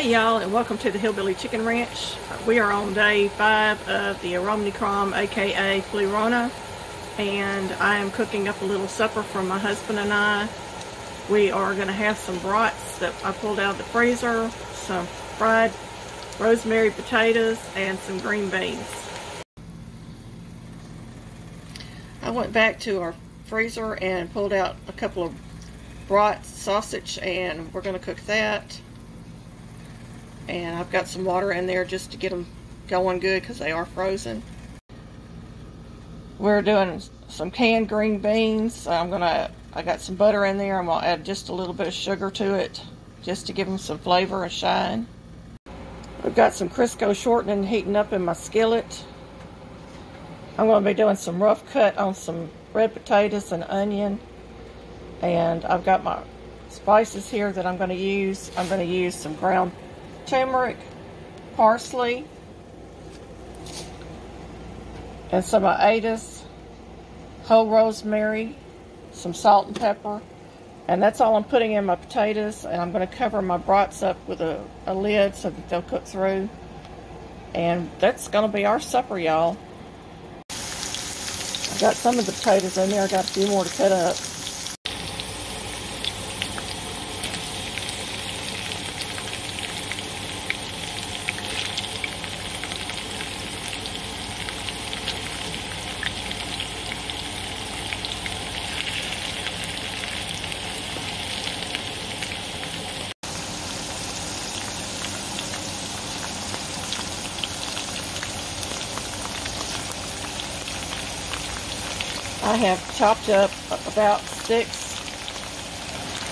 Hey y'all, and welcome to the Hillbilly Chicken Ranch. We are on day 5 of the Omnicrom, aka Flurona, and I am cooking up a little supper for my husband and I. We are going to have some brats that I pulled out of the freezer, some fried rosemary potatoes, and some green beans. I went back to our freezer and pulled out a couple of Brats sausage, and we're going to cook that. And I've got some water in there just to get them going good because they are frozen. We're doing some canned green beans. I got some butter in there. I'm going to add just a little bit of sugar to it just to give them some flavor and shine. We've got some Crisco shortening heating up in my skillet. I'm going to be doing some rough cut on some red potatoes and onion. And I've got my spices here that I'm going to use. I'm going to use some ground turmeric, parsley, and some Ada's, whole rosemary, some salt and pepper, and that's all I'm putting in my potatoes. And I'm going to cover my brats up with a lid so that they'll cook through. And that's going to be our supper, y'all. I've got some of the potatoes in there. I got a few more to cut up. I have chopped up about 6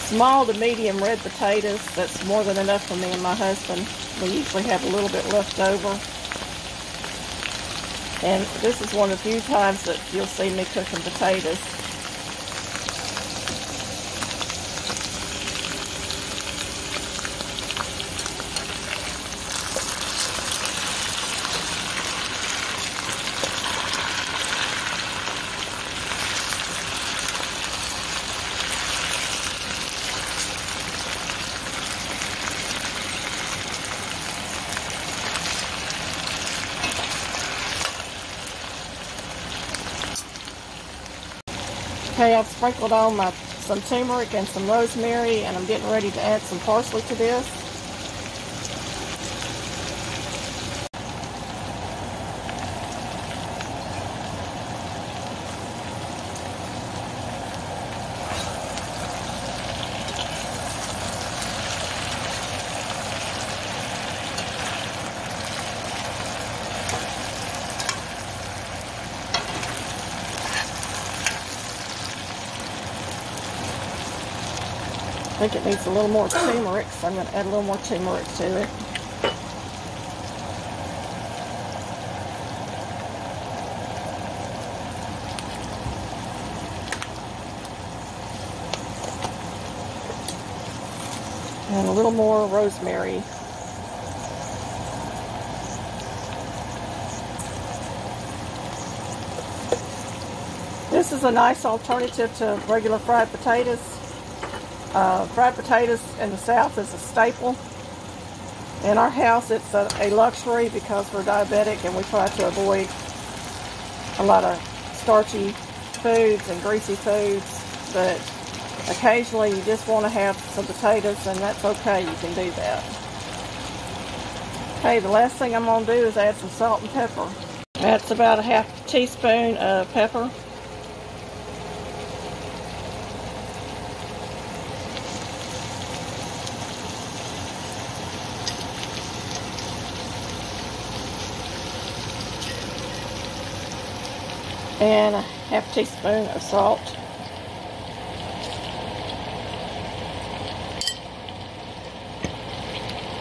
small to medium red potatoes. That's more than enough for me and my husband. We usually have a little bit left over. And this is one of the few times that you'll see me cooking potatoes. Okay, I've sprinkled on some turmeric and some rosemary, and I'm getting ready to add some parsley to this. I think it needs a little more turmeric, so I'm going to add a little more turmeric to it. And a little more rosemary. This is a nice alternative to regular fried potatoes. Fried potatoes in the South is a staple. In our house, it's a luxury because we're diabetic and we try to avoid a lot of starchy foods and greasy foods. But occasionally you just want to have some potatoes, and that's okay. You can do that. Okay, the last thing I'm going to do is add some salt and pepper. That's about a half teaspoon of pepper. And a half teaspoon of salt.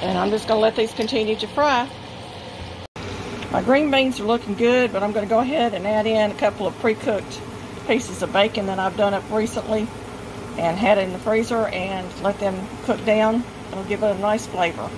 And I'm just going to let these continue to fry. My green beans are looking good, but I'm going to go ahead and add in a couple of pre-cooked pieces of bacon that I've done up recently and had in the freezer, and let them cook down. It'll give it a nice flavor.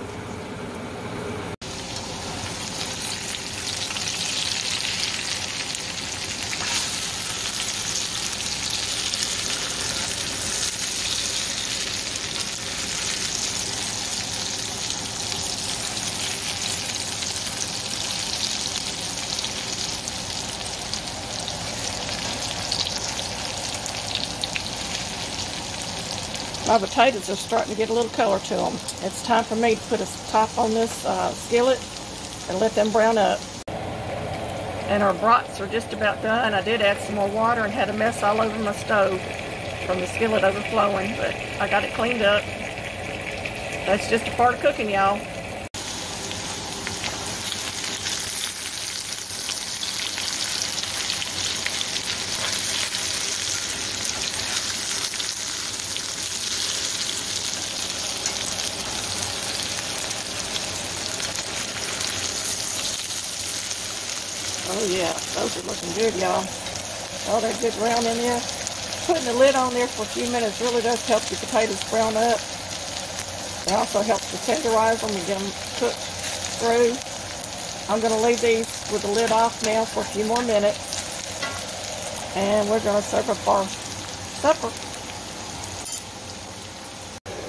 My potatoes are starting to get a little color to them. It's time for me to put a top on this skillet and let them brown up. And our brats are just about done. I did add some more water and had a mess all over my stove from the skillet overflowing, but I got it cleaned up. That's just a part of cooking, y'all. Oh yeah, those are looking good, y'all. Oh, they're good brown in there. Putting the lid on there for a few minutes really does help your potatoes brown up. It also helps to tenderize them and get them cooked through. I'm going to leave these with the lid off now for a few more minutes. And we're going to serve up our supper.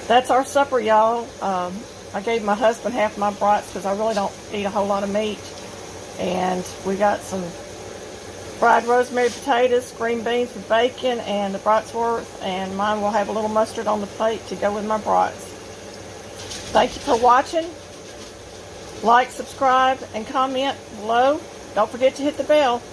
That's our supper, y'all. I gave my husband half my brats because I really don't eat a whole lot of meat. And we got some fried rosemary potatoes, green beans with bacon, and the bratsworth. And mine will have a little mustard on the plate to go with my brats. Thank you for watching. Like, subscribe, and comment below. Don't forget to hit the bell.